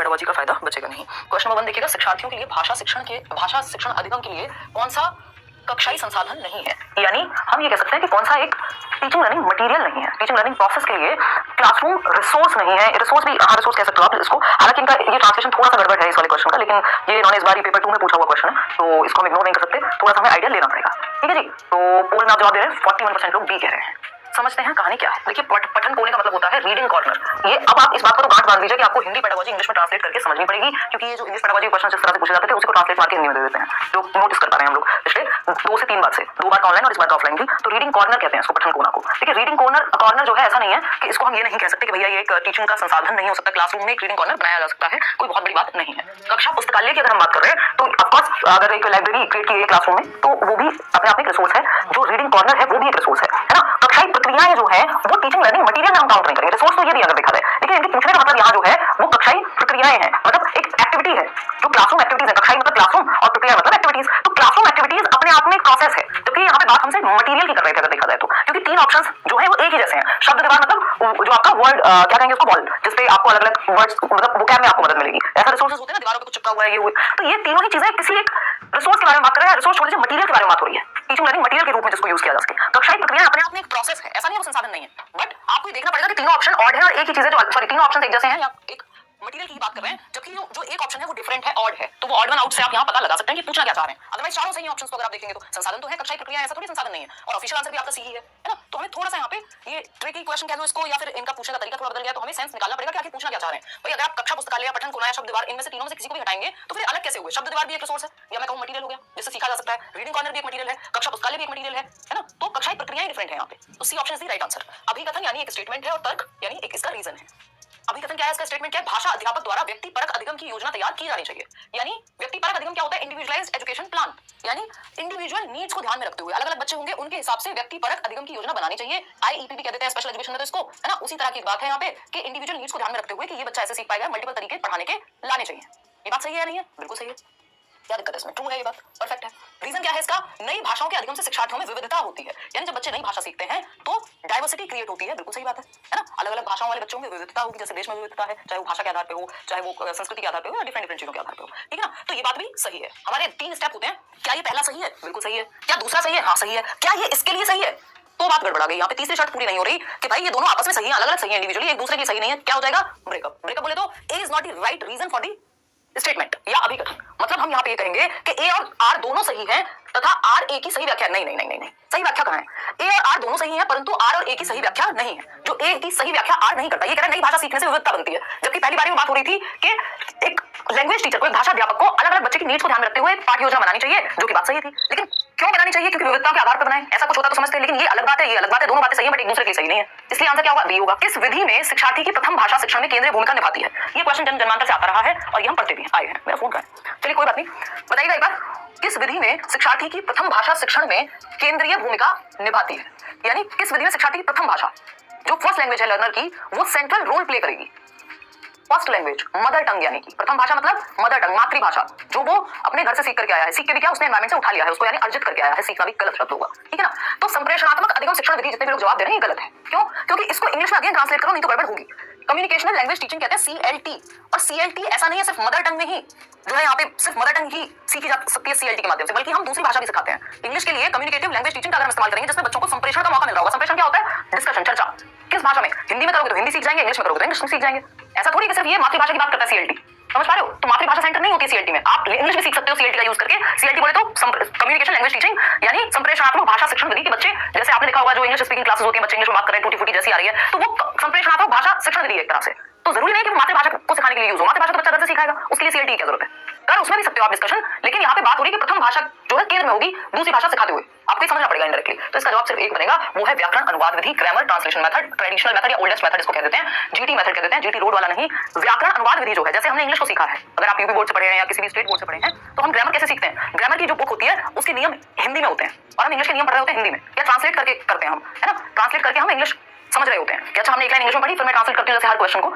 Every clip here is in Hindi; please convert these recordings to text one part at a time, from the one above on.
पेडागोजी का फायदा बचेगा नहीं। क्वेश्चन नंबर 1 देखिएगा, शिक्षार्थियों के लिए भाषा शिक्षण अधिगम के लिए कौन सा कक्षाई संसाधन नहीं है। यानी हम ये कह सकते हैं कि कौन सा एक टीचिंग लर्निंग मटेरियल नहीं है, टीचिंग लर्निंग प्रोसेस के लिए क्लासरूम रिसोर्स नहीं है। रिसोर्स भी रिसोर्स कह सकते हो आप इसको, हालांकि इनका ये ट्रांसलेशन थोड़ा सा गड़बड़ है इस वाले क्वेश्चन का, लेकिन ये इन्होंने इस बार ही पेपर 2 में पूछा हुआ क्वेश्चन है, तो इसको हम इग्नोर नहीं कर सकते, थोड़ा सा हमें आइडिया लेना पड़ेगा। ठीक है जी, तो पोल में आप जवाब दे रहे हैं 41% लोग बी कह रहे हैं। समझते हैं कहानी क्या है। देखिए, पठन कोने का मतलब होता है रीडिंग कॉर्नर। ये अब आप इस बात को तो गांठ बांध लीजिए कि आपको हिंदी पेडागोजी इंग्लिश में ट्रांसलेट करके समझनी पड़ेगी, क्योंकि ये जो इंग्लिश पेडागोजी क्वेश्चन जिस तरह से पूछे जाते थे उसको ट्रांसलेट मार के हिंदी में दे देते हैं, जो नोटिस कर पा रहे हैं हम लोग पिछले 2 से 3 बार से, 2 बार ऑनलाइन और इस बार ऑफलाइन भी। तो रीडिंग कॉर्नर कहते हैं इसको, पठन कोना को। देखिए, रीडिंग कॉर्नर जो है ऐसा नहीं है कि इसको हम ये नहीं कह सकते कि भैया ये एक टीचिंग का संसाधन नहीं हो सकता, क्लासरूम में एक रीडिंग कॉर्नर बनाया जा सकता है, कोई बहुत बड़ी बात नहीं है। कक्षा पुस्तकालय की अगर हम बात कर रहे हैं तो ऑफकोर्स अगर एक लाइब्रेरी क्रिएट की गई क्लासरूम में तो वो भी अपने आप में एक रिसोर्स है, जो रीडिंग कॉर्नर है वो भी एक रिसोर्स है ना। कक्षाई प्रक्रियाएं जो है वो टीचिंग लर्निंग मटेरियल में हम काउंट नहीं करेंगे, रिसोर्स तो ये भी अगर देखा जाए, लेकिन इनके पूछने का मतलब यहाँ जो है वो कक्षाई प्रक्रियाएं हैं, मतलब एक एक्टिविटी है जो क्लासरूम एक्टिविटीज है। कक्षाई मतलब क्लासरूम और प्रक्रिया मतलब एक्टिविटीज, तो क्लासरूम एक्टिविटीज अपने आप में एक प्रोसेस है, जबकि यहाँ पे बात हमसे मटेरियल की कर रहे थे अगर देखा जाए तो, क्योंकि 3 ऑप्शंस जो है वो एक ही जैसे हैं। शब्द दीवार मतलब जो आपका वर्ड क्या कहेंगे उसको, वॉल, जिसपे आपको अलग अलग वर्ड्स मतलब वोकैब में आपको मदद मिलेगी, ऐसा रिसोर्सेज होते हैं ना, दीवारों पे कुछ चिपका हुआ है ये हुआ, तो ये तीनों ही चीजें किसी एक रिसोर्स के बारे में बात कर रहे हैं। रिसोर्स छोड़ दीजिए, मटेरियल के बारे में बात हो रही है, टीचिंग लर्निंग मटेरियल के रूप में जिसको यूज किया जा सके। कक्षाई प्रक्रिया अपने आप में एक प्रोसेस है, ऐसा नहीं है वो संसाधन नहीं है, बट आपको ये देखना पड़ेगा कि तीनों ऑप्शन ऑड है और एक ही चीज है, जो सॉरी तीनों ऑप्शन एक जैसे हैं या एक मटेरियल की बात कर रहे हैं, जबकि जो एक ऑप्शन है वो डिफरेंट है, ऑड है, तो वो ऑड वन आउट से आप यहाँ पता लगा सकते हैं कि पूछना क्या चाह रहे हैं। अदरवाइज चारों सही ऑप्शंस को अगर आप देखेंगे तो संसाधन तो है, कक्षाई प्रक्रिया ऐसा थोड़ी संसाधन नहीं है, और ऑफिशियल आंसर भी आपका सही है ना। तो हमें थोड़ा सा यहाँ पे ये ट्रिकी क्वेश्चन कह दो इसको, या फिर इनका पूछने का तरीका थोड़ा बदल गया, तो हमें सेंस निकालना पड़ेगा कि आखिर पूछना क्या चाह रहे हैं। भाई अगर आप कक्षा पुस्तकालय या पठन कोना या शब्द दीवार इनमें से तीनों में से किसी को भी हटाएंगे तो फिर अलग कैसे हुए। शब्द दीवार भी एक रिसोर्स है, या मैं कहूँ मटेरियल हो गया जिससे सीखा जा सकता है, रीडिंग कॉर्नर भी एक मटेरियल है, कक्षा पुस्तकालय भी एक मटेरियल है ना। तो कक्षाई प्रक्रियाएं डिफरेंट है यहाँ पे, तो C option is the right answer. अभिकथन यानी एक स्टेटमेंट है और तर्क यानी एक इसका रीजन है। अभिकथन क्या है, इसका स्टेटमेंट क्या है, भाषा अध्यापक द्वारा व्यक्तिपरक अधिगम की योजना तैयार की जानी चाहिए। यानी व्यक्तिपरक अधिगम क्या होता है, इंडिविजुअलाइज्ड एजुकेशन प्लान, यानी इंडिविजुअल नीड्स को ध्यान में रखते हुए अलग अलग बच्चे होंगे उनके हिसाब से व्यक्तिपरक अधिगम की योजना बनानी चाहिए। आईईपी कह देते हैं स्पेशल एजुकेशन में, तो इसको है ना उसी तरह की बात है यहाँ पे कि इंडिविजुअल नीड्स को ध्यान में रखते हुए कि ये बच्चा ऐसे सीख पाएगा, मल्टीपल तरीके पढ़ाने के लाने चाहिए। ये बात सही है या नहीं है? बिल्कुल सही है। क्या दिक्कत है इसमें? ट्रू है ये बात, परफेक्ट है। रीजन क्या है इसका, नई भाषाओं के अधिगम से शिक्षार्थियों में विविधता होती है, यानी जब बच्चे नई भाषा सीखते हैं तो डाइवर्सिटी क्रिएट होती है। बिल्कुल सही बात है ना। अलग अलग भाषाओं वाले बच्चों में विविधता होगी, जैसे देश में विविधता है, चाहे वो भाषा के आधार पे हो, चाहे वो संस्कृति के आधार पे हो, या डिफरेंट चीजों के आधार पे हो, ठीक है ना। तो ये बात भी सही है। हमारे 3 स्टेप होते हैं, क्या ये पहला सही है? बिल्कुल सही है। क्या दूसरा सही है? हाँ सही है। क्या ये इसके लिए सही है? तो बात गड़बड़ा गई यहाँ पे, तीसरी शर्त पूरी नहीं हो रही कि भाई ये दोनों आपस में सही है, अलग अलग सही है, इंडिविजुअली एक दूसरे के लिए सही नहीं है। क्या हो जाएगा? ब्रेकअप। ब्रेकअप बोले तो A is not the right reason for the statement या अभिकथन। मतलब हम यहाँ पे ये कहेंगे कि ए और आर दोनों सही हैं तथा आर ए की सही व्याख्या नहीं नहीं नहीं नहीं नहीं सही व्याख्या कहाँ है? ए और आर दोनों सही हैं परंतु आर और ए की सही व्याख्या नहीं है। जो ए की सही व्याख्या आर नहीं करता, ये कह रहा है नई भाषा सीखने से विविधता बनती है, जबकि पहली बार में बात हो रही थी कि एक लैंग्वेज टीचर को, एक भाषा अध्यापक को अलग अलग बच्चे की नीड्स को ध्यान में रखते हुए पाठ योजना बनानी चाहिए, जो कि बात सही थी। लेकिन क्यों बनानी चाहिए? क्योंकि विविधता के आधार पर बनाए, ऐसा कुछ होता तो समझते हैं, लेकिन ये अलग बात है, ये अलग बात है, दोनों बातें सही है बट एक दूसरे के लिए सही नहीं है। इसलिए आंसर क्या होगा? बी होगा। किस विधि में शिक्षार्थी की प्रथम भाषा शिक्षण में केंद्रीय भूमिका निभाती है? ये क्वेश्चन जन्मांतर से आता रहा है और ये हम पढ़ते भी आए हैं। मेरा फोन का है, चलिए कोई बात नहीं, बताइएगा एक बार, किस विधि में शिक्षार्थी की प्रथम भाषा शिक्षण में केंद्रीय भूमिका निभाती है? यानी किस विधि में शिक्षार्थी की प्रथम भाषा, जो फर्स्ट लैंग्वेज है लर्नर की, वो सेंट्रल रोल प्ले करेगी। फर्स्ट लैंग्वेज, मदर टंग, यानी कि प्रथम भाषा मतलब मदर टंग, मातृभाषा, जो वो अपने घर से सीख करके आया है, सीख के भी क्या उसने एनवायरमेंट से उठा लिया है उसको, यानी अर्जित करके आया है। सीखना भी गलत शब्द होगा, ठीक है ना। तो संप्रेषणात्मक अधिगम शिक्षण विधि जितने भी लोग जवाब दे रहे हैं ये गलत है। क्यों? क्योंकि इसको इंग्लिश में अगेन ट्रांसलेट करो नहीं तो गड़बड़ होगी। कम्युनिकेशनल लैंग्वेज टीचिंग कहते हैं CLT, और CLT ऐसा नहीं है सिर्फ मदर टंग में ही जो है यहाँ पे सिर्फ मदर टंग ही सीखी जा सकती है CLT के माध्यम से, बल्कि हम दूसरी भाषा भी सिखाते हैं। इंग्लिश के लिए कम्युनिकेटिव लैंग्वेज टीचिंग का अगर हम इस्तेमाल करेंगे जिसमें बच्चों को संप्रेषण का मौका मिल रहा होगा। संप्रेषण क्या होता है? डिस्कशन, चर्चा। किस भाषा में? हिंदी में करोगे तो हिंदी सीख जाएंगे, इंग्लिश में करोगे तो इंग्लिश सीख जाएंगे। ऐसा थोड़ी कि सिर्फ ये मातृभाषा की बात करता है CLT, समझ पा रहे हो? तो मातृभाषा सेंटर नहीं होती है CLT में, आप इंग्लिश भी सीख सकते हो CLT का यूज करके। CLT बोले तो कम्युनिकेशन लैंग्वेज टीचिंग, यानी संप्रेषणात्मक भाषा शिक्षण विधि के बच्चे, जैसे आपने देखा होगा जो इंग्लिश स्पीकिंग क्लासेस होती है, बच्चे इंग्लिश में बात कर रहे हैं, टूटी फूटी जैसी आ रही है, तो वो संप्रेषणात्मक भाषा शिक्षण विधि है एक तरह से। तो जरूरी नहीं कि मातृभाषा को सिखाने के लिए यूज हो, मातृभाषा तो बच्चा घर से सिखाएगा, उसके लिए CLT की क्या जरूरत है? कर उसमें भी सकते हो आप डिस्कशन, लेकिन यहाँ पे बात हो रही है कि प्रथम भाषा जो है केंद्र में होगी, दूसरी भाषा सिखाते हुए आपको समझना पड़ेगा इनडायरेक्टली। तो इसका जवाब सिर्फ एक बनेगा, वो है व्याकरण अनुवाद विधि, grammar translation method, traditional method या ओल्डेस्ट मेथड इसको कह देते हैं, GT मेथड कह देते हैं, GT रोड वाला नहीं। व्याकरण अनुवाद विधि जो है, जैसे हमने इंग्लिश को सीखा है, अगर आप यूपी बोर्ड से पढ़े हैं या किसी भी स्टेट बोर्ड से पढ़े हैं, तो हम ग्रामर कैसे सीखते हैं? ग्रामर की जो बुक होती है उसके नियम हिंदी में होते हैं और हम इंग्लिश के नियम पढ़ रहे होते हैं हिंदी में, या ट्रांसलेट करके करते हैं हम, है ना। ट्रांसलेट करके हम इंग्लिश समझ रहे होते हैं कि अच्छा हमने एक लाइन इंग्लिश में पढ़ी, फिर मैं ट्रांसलेट करती हूं जैसे हर क्वेश्चन को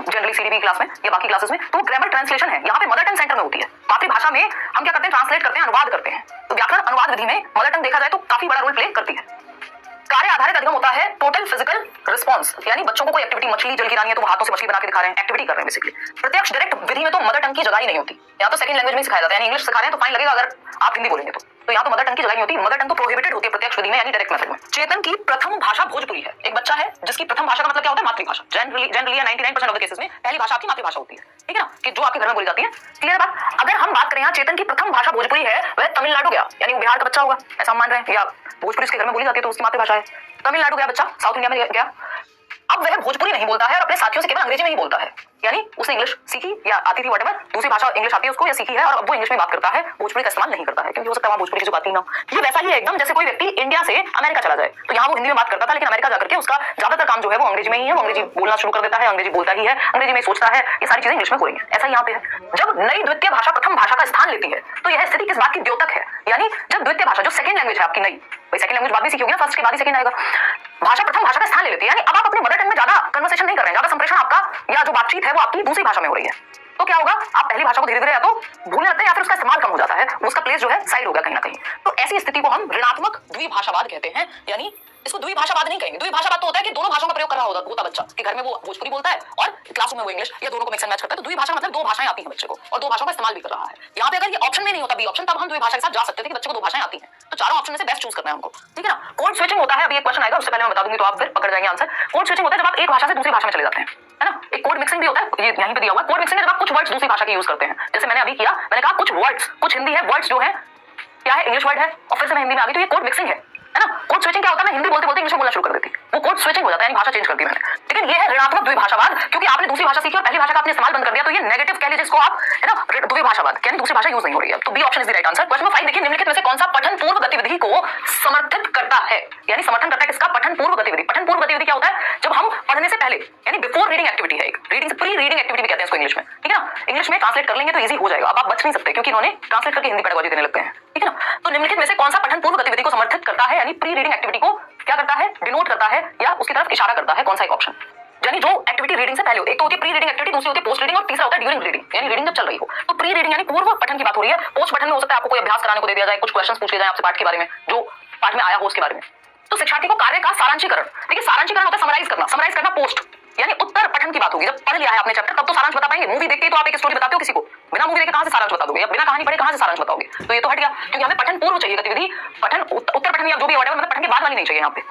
जनरली CDB क्लास में या बाकी क्लासेस में, तो ग्रामर ट्रांसलेशन है। यहाँ पे मदर टंग सेंटर में होती है, मातृभाषा में हम क्या करते हैं? ट्रांसलेट करते हैं, अनुवाद करते हैं। तो व्याकरण अनुवाद विधि में मदर टंग देखा जाए तो काफी बड़ा रोल प्ले करती है। कार्य आधारित अधिगम होता है टोटल फिजिकल रिस्पॉन्स, यानी बच्चों को कोई एक्टिविटी, मछली जल गिरानी है तो वो हाथों से मछली बना के दिखा रहे हैं, एक्टिविटी कर रहे हैं बेसिकली। प्रत्यक्ष डायरेक्ट विधि में तो मदर टंग की जगह ही नहीं होती, यहाँ तो सेकंड लैंग्वेज में सिखाया जाता है, यानी इंग्लिश सिखा रहे हैं तो फाइन लगेगा अगर आप हिंदी बोलेंगे तो यहाँ तो मदर टंग की जगह नहीं होती। मदर टंग तो प्रोहिबिटेड होती है प्रत्यक्ष विधि में, यानी डायरेक्ट मेथड में। चेतन की प्रथम भाषा भोजपुरी है। एक बच्चा है जिसकी प्रथम भाषा का मतलब क्या होता है? मातृभाषा। जनरली 99% ऑफ द केसेस में पहली भाषा आपकी मातृभाषा होती है, ठीक है ना, कि जो आपके घर में बोली जाती है। क्लियर बात? अगर हम बात करें यहाँ चेतन की प्रथम भाषा भोजपुरी है, वह तमिलनाडु गया, यानी वो बिहार का बच्चा होगा ऐसा हम मान रहे हैं, या भोजपुरी उसके घर में बोली जाती है तो उसकी मातृभाषा है। तमिलनाडु गया बच्चा, साउथ इंडिया में गया, अब वह भोजपुरी नहीं बोलता है और अपने साथियों से केवल अंग्रेजी में ही बोलता है, यानी उसने इंग्लिश सीखी या आती थी, व्हाटएवर दूसरी भाषा इंग्लिश आती है उसको या सीखी है, और अब वो इंग्लिश में बात करता है, भोजपुरी का इस्तेमाल नहीं करता है, क्योंकि हो सकता है वहां भोजपुरी की जो बात ही ना हो। ये वैसा ही है एकदम जैसे कोई व्यक्ति इंडिया से अमेरिका चला जाए तो यहाँ वो हिंदी में बात करता था, लेकिन अमेरिका जाकर के उसका ज्यादातर काम जो है वो अंग्रेजी में ही है, वो अंग्रेजी बोलना शुरू कर देता है, अंग्रेजी बोलता ही है, अंग्रेजी में सोचता है, ये सारी चीजें इंग्लिश में हो रही है। ऐसा यहाँ पे है। जब नई द्वितीय भाषा प्रथम भाषा का स्थान लेती है तो यह स्थिति किस बात की द्योतक है? यानी जब द्वितीय भाषा जो सेकंड लैंग्वेज है आपकी नई, सेकंड लैंग्वेज बाद में सीखी होगी ना, फर्स्ट के बाद ही सेकंड आएगा, भाषा प्रथम भाषा का स्थान ले लेती है, यानी अब आप अपने मदर टंग में ज्यादा कन्वर्सेशन नहीं कर रहे हैं, ज्यादा संप्रेषण आपका या जो बातचीत है वो आपकी दूसरी भाषा में हो रही है। तो क्या होगा? आप पहली भाषा को धीरे धीरे या तो भूलने लगते हैं या फिर उसका इस्तेमाल कम हो जाता है, उसका प्लेस जो है साइड हो गया कहीं ना कहीं। तो ऐसी स्थिति को हम ऋणात्मक द्विभाषावाद कहते हैं, यानी इसको द्विभाषावाद नहीं कहेंगे। द्विभाषावाद तो होता है कि दोनों भाषाओं का प्रयोग कर रहा होता बच्चा, कि घर में वो भोजपुरी बोलता है और क्लासरूम में वो इंग्लिश, या दोनों को मिक्स एंड मैच करता है। तो द्विभाषा मतलब दो भाषाएं आती हैं बच्चे को और दो भाषाओं का इस्तेमाल भी कर रहा है। यहाँ पे अगर ये ऑप्शन में नहीं होता बी ऑप्शन, तब हम द्विभाषा के साथ जा सकते थे कि बच्चे को दो भाषाएं आती हैं, तो चारों ऑप्शन में से बेस्ट चूज करना है हमको, ठीक है ना। कोड स्विचिंग होता है, अभी एक क्वेश्चन आएगा उससे पहले मैं बता दूंगी तो आप फिर पकड़ जाएंगे आंसर। कोड स्विचिंग होता है जब आप एक भाषा से दूसरी भाषा में चले जाते हैं, है ना। एक कोड मिक्सिंग भी होता है, ये यहीं पे दिया हुआ है। कोड मिक्सिंग है जब आप कुछ वर्ड्स दूसरी भाषा के यूज करते हैं, जैसे मैंने अभी किया, मैंने कहा कुछ वर्ड्स, कुछ हिंदी है, वर्ड्स जो है क्या है, इंग्लिश वर्ड है, और फिर से मैं हिंदी में आ गई, तो ये कोड मिक्सिंग है ना। कोड स्विचिंग क्या होता है? मैं हिंदी बोलते बोलते इंग्लिश में बोलना शुरू कर देती, वो कोड स्विचिंग हो जाता है, यानी भाषा चेंज कर दी मैंने। लेकिन ये है ऋणात्मक द्विभाषावाद, क्योंकि आपने दूसरी भाषा सीखी और पहली भाषा का आपने इस्तेमाल बंद कर दिया, तो ये नेगेटिव कह लीजिए इसको आप, है ना, द्विभाषावाद, यानी दूसरी भाषा यूज नहीं हो रही है। तो B option is the right answer. Question number 5 देखिए, निम्नलिखित में से कौन सा पठन पूर्व गतिविधि को समर्थित करता है, यानी समर्थन करता है किसका? पठन पूर्व गतिविधि। पठन पूर्व गतिविधि क्या होता है? जब हम पढ़ने से पहले, यानी बिफोर रीडिंग एक्टिविटी है, एक रीडिंग से प्री रीडिंग एक्टिविटी भी कहते हैं इसको इंग्लिश में, ठीक है ना। इंग्लिश में ट्रांसलेट कर लेंगे तो इजी हो जाएगा, अब आप बच नहीं सकते क्योंकि इन्होंने ट्रांसलेट करके हिंदी पेडागोजी देने लग गए हैं, ठीक है ना। तो निम्नलिखित में से कौन सा पठन पूर्व गतिविधि को समर्थित करता है, यानी प्री रीडिंग एक्टिविटी को क्या करता है? डिनोट करता है या उसकी तरफ इशारा करता है, कौन सा एक ऑप्शन? यानी जो एक्टिविटी रीडिंग से पहले होती है, एक तो होती है प्री रीडिंग एक्टिविटी, दूसरी होती है पोस्ट रीडिंग, और तीसरा होता है ड्यूरिंग रीडिंग, यानी रीडिंग जब चल रही हो। तो प्री रीडिंग यानी पूर्व पठन की बात हो रही है। पोस्ट पठन में हो सकता है आपको कोई अभ्यास कराने को दे दिया जाए, कुछ क्वेश्चंस पूछ लिए जाए आपसे पाठ के बारे में, जो पाठ में आया हो उसके बारे में। तो शिक्षार्थी को कार्य का सारांशीकरण, देखिए सारांशीकरण होता है समराइज करना पोस्ट, यानी उत्तर पठन की बात होगी। जब पढ़ लिया है आपने चैप्टर तब तो सारांश बता पाएंगे। मूवी देखते ही तो आप एक स्टोरी बताते हो किसी को, बिना मूवी देखे कहां से सारांश बता दोगे, या बिना कहानी पढ़े कहां से सारांश बताओगे? तो ये तो हट गया, क्योंकि हमें पठन पूर्व चाहिए गतिविधि, पठन उत्तर पठन या जो भी व्हाटएवर, मतलब पठन के बाद वाली नहीं चाहिए यहाँ पे।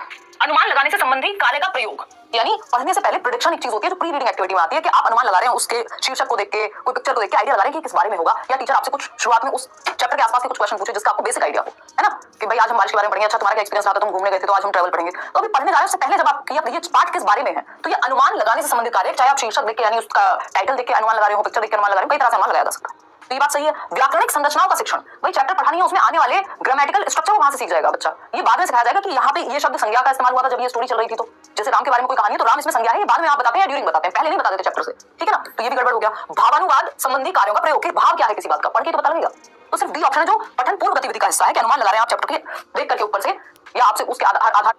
अनुमान लगाने से संबंधित कार्य का प्रयोग, यानी पढ़ने से पहले प्रेडिक्शन एक चीज होती है जो प्री रीडिंग एक्टिविटी में आती है, कि आप अनुमान लगा रहे हैं उसके शीर्षक को देख के, कोई पिक्चर को देख के आइडिया लगा रहे हैं कि किस बारे में होगा, या टीचर आपसे कुछ शुरुआत में उस चैप्टर के आसपास के कुछ क्वेश्चन पूछे जिसका आपको बेसिक आइडिया हो, है ना, कि भाई आज हम बारिश के बारे में पढ़ेंगे, अच्छा तुम्हारा एक्सपीरियंस रहा था, तुम घूमने गए थे तो आज हम ट्रैवल पढ़ेंगे। तो अभी पढ़ने जा रहे हो उससे पहले जब आप ये पाठ किस बारे में है, तो ये अनुमान लगाने से संबंधित कार्य, चाहे आप शीर्षक देख के यानी उसका टाइटल देख के अनुमान लगा रहे हो, पिक्चर देख के अनुमान लगा रहे हो, कई तरह से अनुमान लगाया जा सकता है। तो ये बात सही है। व्याकरणिक संरचनाओं का शिक्षण, भाई चैप्टर पढ़ानी है उसमें आने वाले ग्रामेटिकल स्ट्रक्चर वहां से सीख जाएगा बच्चा। ये बाद में सिखाया जाएगा कि यहाँ पे ये शब्द संज्ञा का इस्तेमाल हुआ था जब ये स्टोरी चल रही थी, तो जैसे राम के बारे में कोई कहानी है तो राम इसमें संज्ञा है, ये बाद में आप बताते हैं, ड्यूरिंग बताते हैं, पहले नहीं बता देते चैप्टर से, ठीक है ना। तो ये भी गड़बड़ हो गया। भावानुवाद संबंधी कार्यों का प्रयोग, भाव क्या है किसी बात का, पढ़ के तो पता लगेगा। तो सिर्फ डी ऑप्शन है जो पठन पूर्व गतिविधि का हिस्सा है, कि अनुमान लगा रहे हैं आप चैप्टर के देख करके ऊपर से, या आपसे उसके आधार